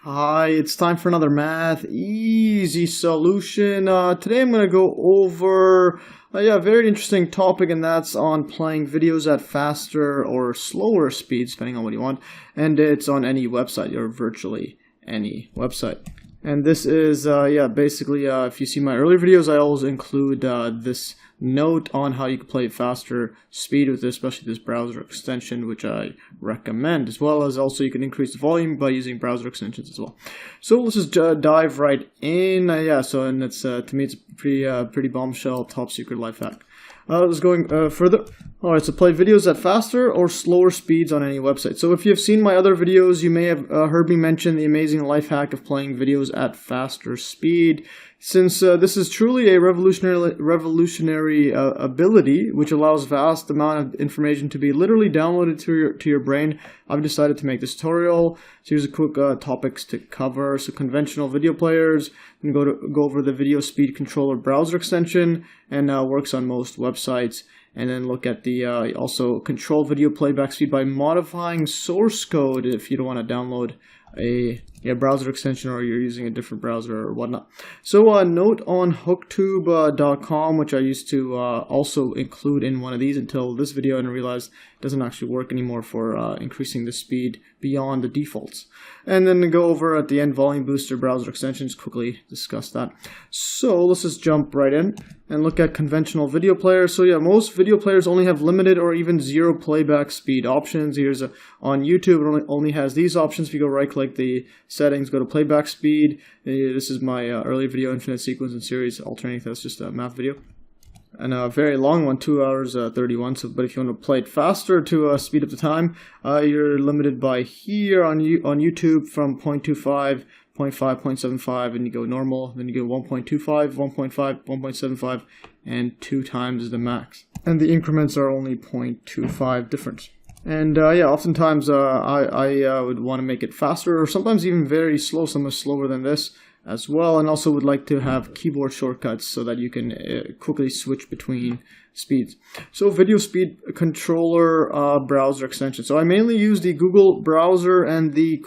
Hi, it's time for another math easy solution. Today I'm going to go over a very interesting topic, and that's on playing videos at faster or slower speeds, depending on what you want. And it's on any website, or virtually any website. And this is, basically, if you see my earlier videos, I always include this note on how you can play faster speed with this, especially this browser extension, which I recommend, as well as also you can increase the volume by using browser extensions as well. So let's just dive right in. And it's to me it's a pretty bombshell top secret life hack. Let's going further. Alright, so play videos at faster or slower speeds on any website. So if you've seen my other videos, you may have heard me mention the amazing life hack of playing videos at faster speed. Since this is truly a revolutionary ability, which allows vast amount of information to be literally downloaded to your brain, I've decided to make this tutorial. So here's a quick topics to cover. So conventional video players, I'm going to go over the video speed controller browser extension, and works on most websites. And then look at the also control video playback speed by modifying source code if you don't want to download a browser extension or you're using a different browser or whatnot. So note on hooktube.com, which I used to also include in one of these until this video, and I realized it doesn't actually work anymore for increasing the speed beyond the defaults. And then go over at the end volume booster browser extensions, quickly discuss that. So let's just jump right in and look at conventional video players. So most video players only have limited or even zero playback speed options. Here's on YouTube, it only has these options. If you go right click the settings, go to playback speed. This is my earlier video, infinite sequence and series alternating. That's just a math video, and a very long one, 2 hours 31. So, but if you want to play it faster to speed up the time, you're limited by here on YouTube from 0.25, 0.5, 0.75, and you go normal. Then you go 1.25, 1.5, 1.75, and 2 times the max. And the increments are only 0.25 difference. And oftentimes I would want to make it faster, or sometimes even very slow, somewhat slower than this as well. And also would like to have keyboard shortcuts so that you can quickly switch between speeds. So video speed controller browser extension. So I mainly use the Google browser and the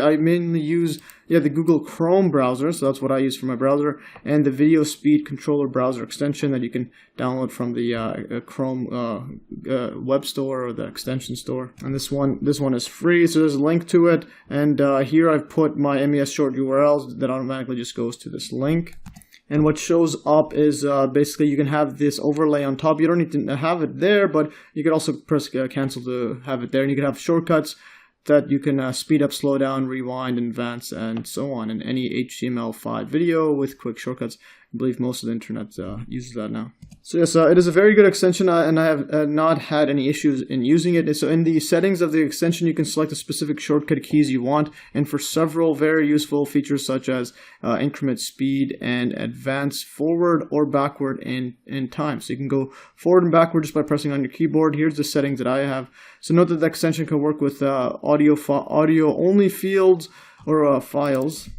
I mainly use the Google Chrome browser. So that's what I use for my browser, and the video speed controller browser extension that you can download from the Chrome web store or the extension store. And this one is free, so there's a link to it. And here I've put my MES short URLs that automatically just goes to this link. And what shows up is basically you can have this overlay on top. You don't need to have it there, but you can also press cancel to have it there. And you can have shortcuts that you can speed up, slow down, rewind, advance, and so on in any HTML5 video with quick shortcuts. I believe most of the internet uses that now. So yes, it is a very good extension, and I have not had any issues in using it. So in the settings of the extension, you can select the specific shortcut keys you want, and for several very useful features such as increment speed and advance forward or backward in time. So you can go forward and backward just by pressing on your keyboard. Here's the settings that I have. So note that the extension can work with audio only fields or files.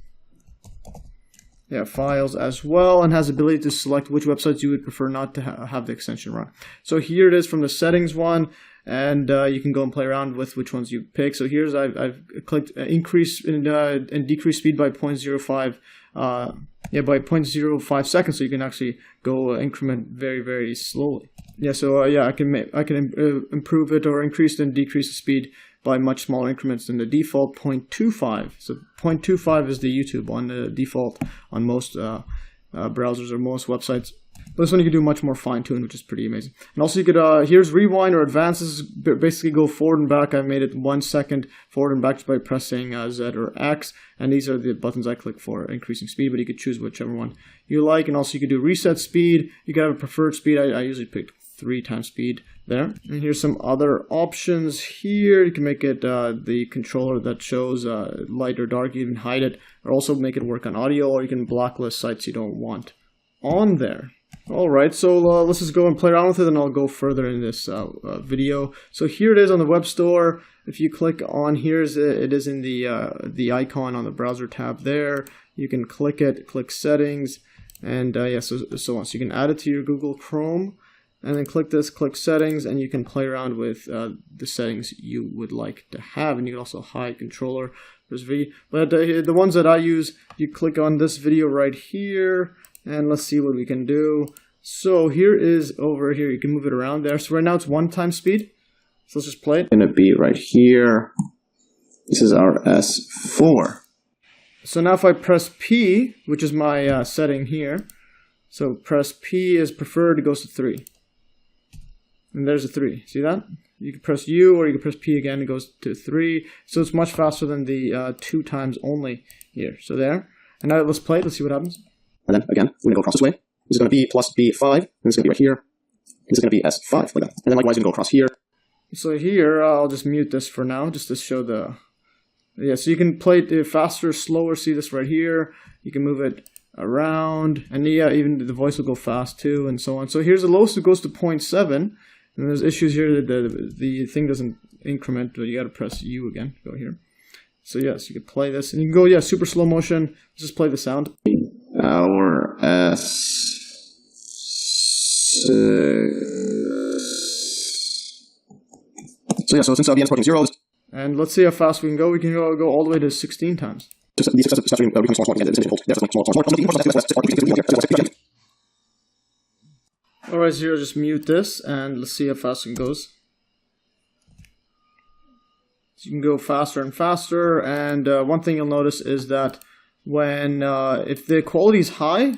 Files as well, and has the ability to select which websites you would prefer not to have the extension run. So here it is from the settings one, and you can go and play around with which ones you pick. So here's I've clicked increase and decrease speed by 0.05 by 0.05 seconds, so you can actually go increment very, very slowly. I can improve it or increase and decrease the speed by much smaller increments than the default 0.25. So 0.25 is the YouTube one, the default on most browsers or most websites. But this one you can do much more fine-tuned, which is pretty amazing. And also you could, here's rewind or advance. This is basically go forward and back. I made it 1 second forward and back just by pressing Z or X. And these are the buttons I click for increasing speed, but you could choose whichever one you like. And also you could do reset speed. You could have a preferred speed. I usually pick 3 times speed there. And here's some other options here. You can make it the controller that shows light or dark. You can hide it, or also make it work on audio, or you can blacklist sites you don't want on there. Alright, so let's just go and play around with it, and I'll go further in this video. So here it is on the web store. If you click on here, it is in the icon on the browser tab there. You can click it, click settings, and so on. So you can add it to your Google Chrome. and then click this, click settings, and you can play around with the settings you would like to have. And you can also hide controller. There's V, but the ones that I use, you click on this video right here, and let's see what we can do. So here is over here, you can move it around there. So right now it's 1x speed. So let's just play it. Gonna be right here. This is our S4. So now if I press P, which is my setting here, so press P is preferred, it goes to 3. And there's a 3. See that? You can press U or you can press P again, it goes to 3. So it's much faster than the 2 times only here. So there. And now let's play it, let's see what happens. And then again, we're going to go across this way. This is going to be plus B5, and this is going to be right here. This is going to be S5, like that. And then likewise, we're going to go across here. So here, I'll just mute this for now, just to show the... Yeah, so you can play it faster, slower, see this right here. You can move it around, and yeah, even the voice will go fast too, and so on. So here's the lowest, it goes to 0.7, and there's issues here that the thing doesn't increment, but you gotta press U again, go here. So yes, you can play this, and you can go, yeah, super slow motion, just play the sound. Our S6. So yeah, so since the end's approaching 0, and let's see how fast we can go. We can go all the way to 16 times. Alright, so here, just mute this, and let's see how fast it goes. So you can go faster and faster, and one thing you'll notice is that when if the quality is high,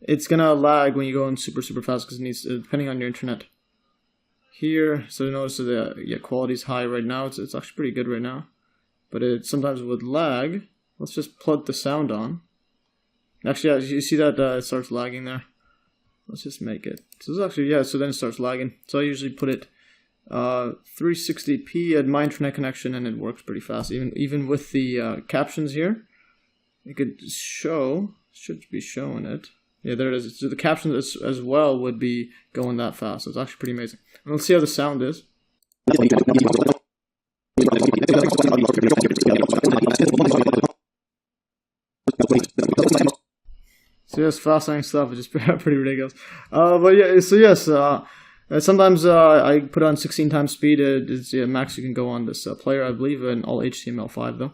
it's gonna lag when you go in super fast because it needs, depending on your internet. Here, so notice that the quality is high right now. It's actually pretty good right now, but it sometimes would lag. Let's just plug the sound on. Actually, yeah, you see that it starts lagging there. Let's just make it. So this is actually, yeah. So then it starts lagging. So I usually put it 360p at my internet connection, and it works pretty fast. Even with the captions here, it could show. Should be showing it. Yeah, there it is. So the captions as well would be going that fast. So it's actually pretty amazing. And let's see how the sound is. So yes, fascinating stuff. It's just pretty ridiculous. But yeah, so yes, sometimes I put on 16 times speed. It's max you can go on this player, I believe, in all HTML5 though.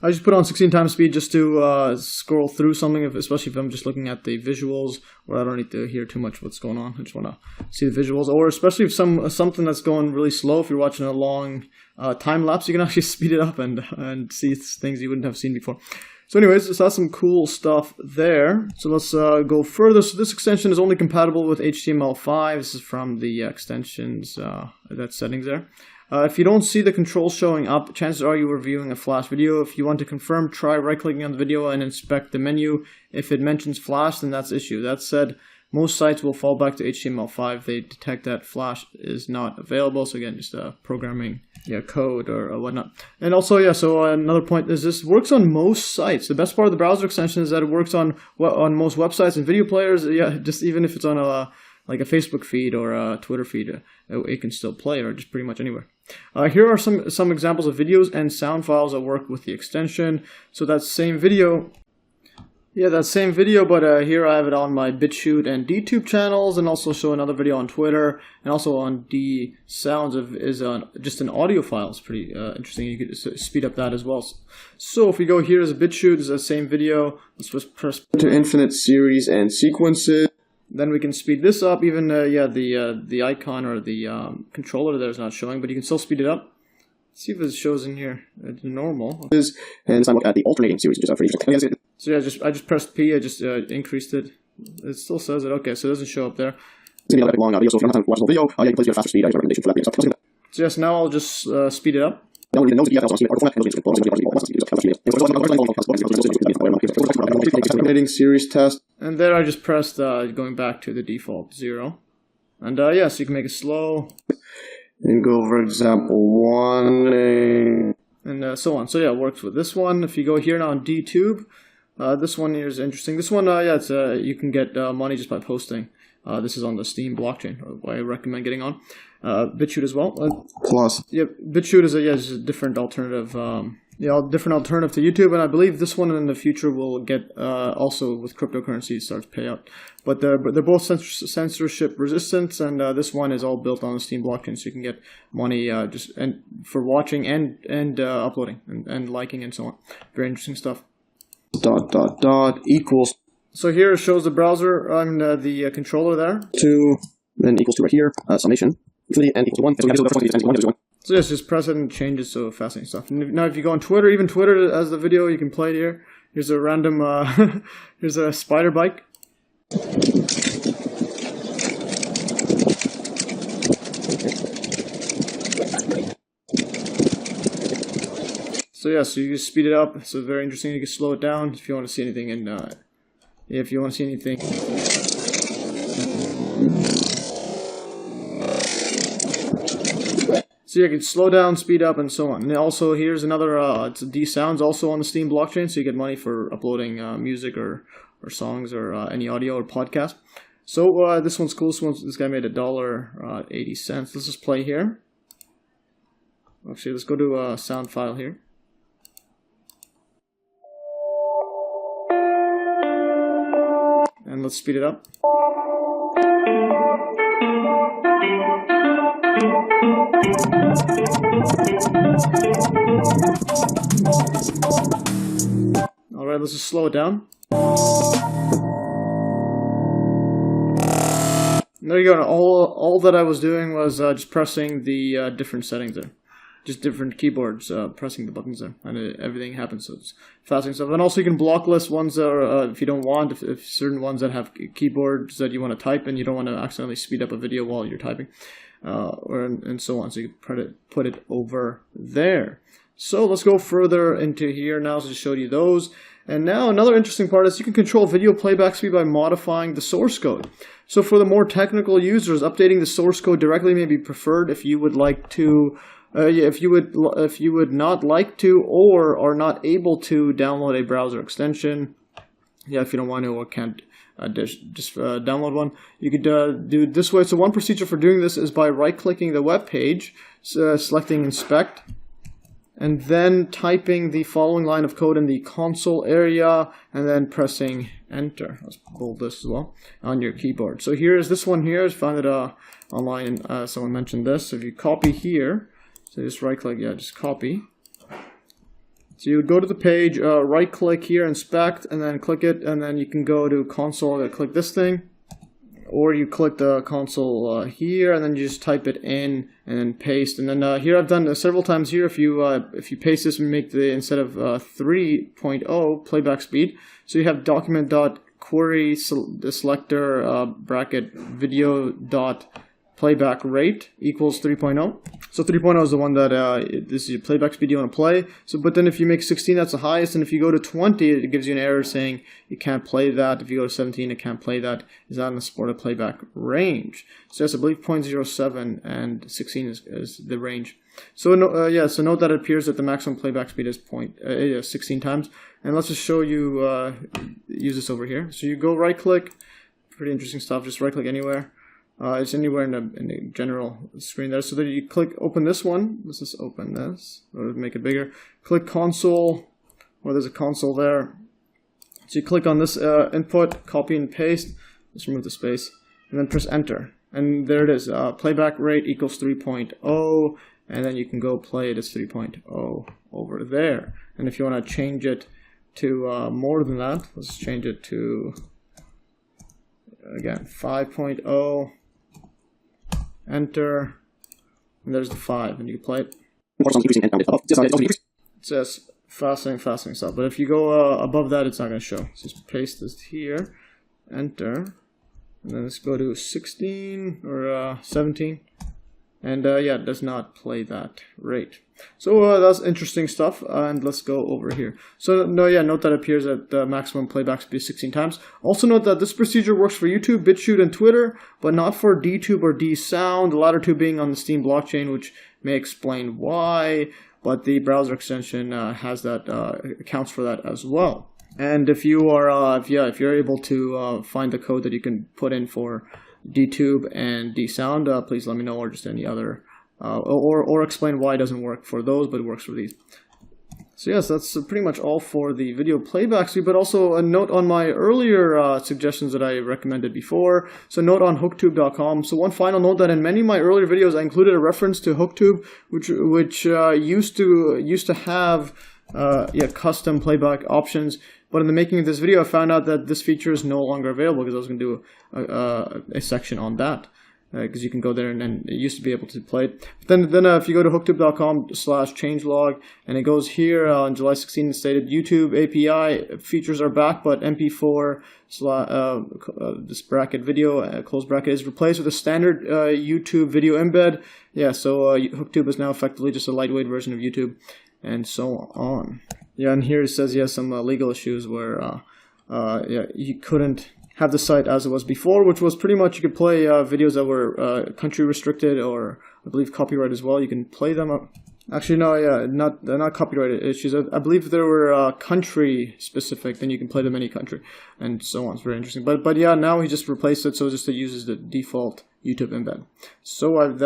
I just put on 16 times speed just to scroll through something, especially if I'm just looking at the visuals, or I don't need to hear too much what's going on. I just want to see the visuals, or especially if something that's going really slow. If you're watching a long time lapse, you can actually speed it up and see things you wouldn't have seen before. So anyways, so that's some cool stuff there. So let's go further. So this extension is only compatible with HTML5. This is from the extensions, that settings there. If you don't see the controls showing up, chances are you were viewing a Flash video. If you want to confirm, try right-clicking on the video and inspect the menu. If it mentions Flash, then that's the issue. That said, most sites will fall back to HTML5. They detect that Flash is not available. So again, just programming code or whatnot. And also, yeah, so another point is this works on most sites. The best part of the browser extension is that it works on most websites and video players. Yeah, just even if it's on like a Facebook feed or a Twitter feed, it can still play, or just pretty much anywhere. Here are some examples of videos and sound files that work with the extension. So that same video, but here I have it on my BitChute and DTube channels, and also show another video on Twitter, and also on D Sounds is just an audio file. It's pretty interesting. You could speed up that as well. So if we go here as a BitChute, it's the same video. Let's just press to infinite series and sequences. Then we can speed this up. Even the icon or the controller there is not showing, but you can still speed it up. Let's see if it shows in here. It's normal. And let's look at the alternating series, which is pretty. So yeah, I just pressed P. I just increased it. It still says it. Okay, so it doesn't show up there. It's gonna be a long video, so if you're not time to watch the whole video, you can play at a faster speed. I have a recommendation for that. So yes, now I'll just speed it up. Alternating series test, and there I just pressed going back to the default 0, and yes, you can make it slow and go for example 1 and so on. So yeah, it works with this one. If you go here now on DTube, this one here is interesting. This one, it's you can get money just by posting. This is on the Steam blockchain. I recommend getting on. BitChute as well. Plus, yeah, BitChute is just a different alternative different alternative to YouTube, and I believe this one in the future will get also with cryptocurrency starts payout. But they're both censorship resistant, and this one is all built on the Steam blockchain, so you can get money for watching and uploading and liking and so on. Very interesting stuff. ... equals. So here it shows the browser on the controller there. 2, then equals to right here, summation, infinity, and equals to 1. So yes, just press it and change it, so fascinating stuff. Now if you go on Twitter, even Twitter as the video, you can play it here. Here's a random, here's a spider bike. So yeah, so you can speed it up, so very interesting. You can slow it down if you want to see anything, and if you want to see anything. So you can slow down, speed up, and so on. And also, here's another, it's D sounds also on the Steam blockchain, so you get money for uploading music or songs or any audio or podcast. So this one's cool. This guy made $1.80. Let's just play here. Actually, let's go to a sound file here. And let's speed it up. Alright, let's just slow it down. There you go. All that I was doing was just pressing the different settings there. Just different keyboards, pressing the buttons there, and everything happens. So it's fascinating stuff. And also you can block list ones that are, if you don't want, if certain ones that have keyboards that you want to type in, you don't want to accidentally speed up a video while you're typing, and so on. So you can put it over there. So let's go further into here now to show you those. And now another interesting part is you can control video playback speed by modifying the source code. So for the more technical users, updating the source code directly may be preferred if you would like to. If you would not like to or are not able to download a browser extension, if you don't want to or can't just download one, you could do it this way. So one procedure for doing this is by right-clicking the web page, selecting Inspect, and then typing the following line of code in the console area, and then pressing Enter. Let's bold this as well on your keyboard. So here is this one here. I found it online, and someone mentioned this. So if you copy here. So just right click, just copy. So you would go to the page, right click here, inspect, and then click it, and then you can go to console and click this thing. Or you click the console here, and then you just type it in and then paste. And then here I've done several times here, if you paste this and make the, instead of 3.0 playback speed, so you have document.querySelector bracket video.playbackRate equals 3.0. So 3.0 is the one that this is your playback speed you want to play. So, but then if you make 16, that's the highest, and if you go to 20, it gives you an error saying you can't play that. If you go to 17, it can't play that. Is not in the supported playback range. So yes, I believe 0.07 and 16 is the range. So so note that it appears that the maximum playback speed is 16 times. And let's just show you use this over here. So you go right click. Pretty interesting stuff. Just right click anywhere. It's anywhere in the general screen there. So that you click open this one. Let's just open this or make it bigger. Click console, or there's a console there. So you click on this input, copy and paste. Let's remove the space, and then press enter. And there it is. Playback rate equals 3.0, and then you can go play it as 3.0 over there. And if you want to change it to more than that, let's change it to again 5.0. Enter, and there's the 5, and you can play it. It says fascinating stuff, but if you go above that, it's not going to show. So just paste this here, enter, and then let's go to 16 or 17, and it does not play that rate. So that's interesting stuff, and let's go over here. So note that it appears at the maximum playback speed 16 times. Also note that this procedure works for YouTube, BitChute, and Twitter, but not for DTube or DSound, the latter two being on the Steam blockchain, which may explain why, but the browser extension has that accounts for that as well. And if you are if you're able to find the code that you can put in for DTube and DSound, please let me know, or just any other or explain why it doesn't work for those, but it works for these. So yes, that's pretty much all for the video playback speed, but also a note on my earlier suggestions that I recommended before. So note on hooktube.com. So one final note that in many of my earlier videos, I included a reference to Hooktube, which used to have custom playback options. But in the making of this video, I found out that this feature is no longer available because I was going to do a section on that. Because you can go there and it used to be able to play it. But then if you go to hooktube.com/changelog and it goes here on July 16th, it stated YouTube API features are back, but MP4 this bracket video close bracket is replaced with a standard YouTube video embed. Yeah, so Hooktube is now effectively just a lightweight version of YouTube, and so on. Yeah, and here it says some legal issues where you couldn't have the site as it was before, which was pretty much you could play videos that were country restricted or I believe copyright as well. You can play them up. Actually, no, not copyright issues. I believe there were country specific. Then you can play them any country, and so on. It's very interesting. But yeah, now he just replaced it, so just it uses the default YouTube embed. So I've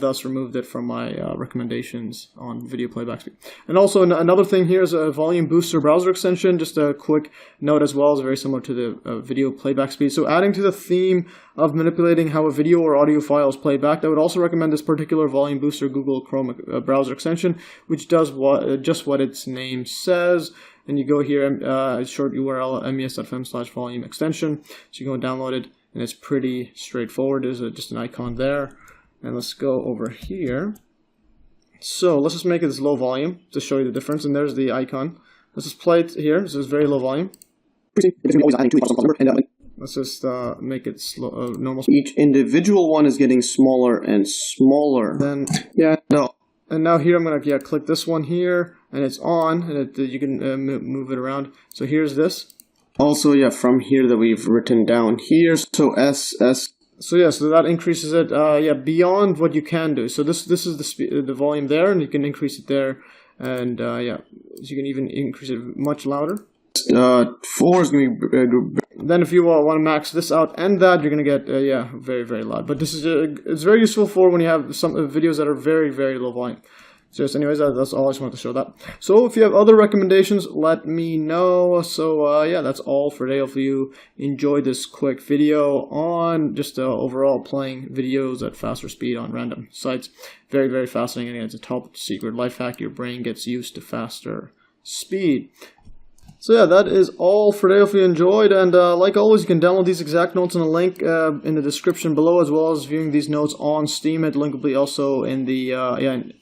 thus removed it from my recommendations on video playback speed. And also another thing here is a volume booster browser extension. Just a quick note as well, is very similar to the video playback speed. So adding to the theme of manipulating how a video or audio file is played back, I would also recommend this particular volume booster Google Chrome browser extension, which does just what its name says. And you go here, short URL mes.fm/volume extension. So you go and download it. And it's pretty straightforward. There's just an icon there. And let's go over here. So let's just make it this low volume to show you the difference. And there's the icon. Let's just play it here. So it's very low volume. Let's just make it slow, normal. Each individual one is getting smaller and smaller. Then no. And now here I'm gonna click this one here, and it's on, and you can move it around. So here's this. Also, from here that we've written down here, so S. So so that increases it, beyond what you can do. So this is the volume there, and you can increase it there, and so you can even increase it much louder. 4 is going to be. Then if you want to max this out and that, you're going to get very, very loud. But this is it's very useful for when you have some videos that are very, very low volume. So anyways, that's all I just wanted to show that. So if you have other recommendations, let me know. So that's all for today. Hopefully you enjoyed this quick video on just overall playing videos at faster speed on random sites. Very, very fascinating. And it's a top secret life hack. Your brain gets used to faster speed. So that is all for today. If you enjoyed, and like always, you can download these exact notes in a link in the description below, as well as viewing these notes on Steam. The link will be also in the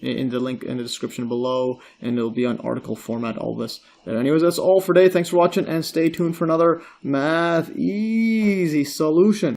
in the link in the description below, and it'll be on article format. All this there. Anyways, that's all for today. Thanks for watching, and stay tuned for another Math Easy solution.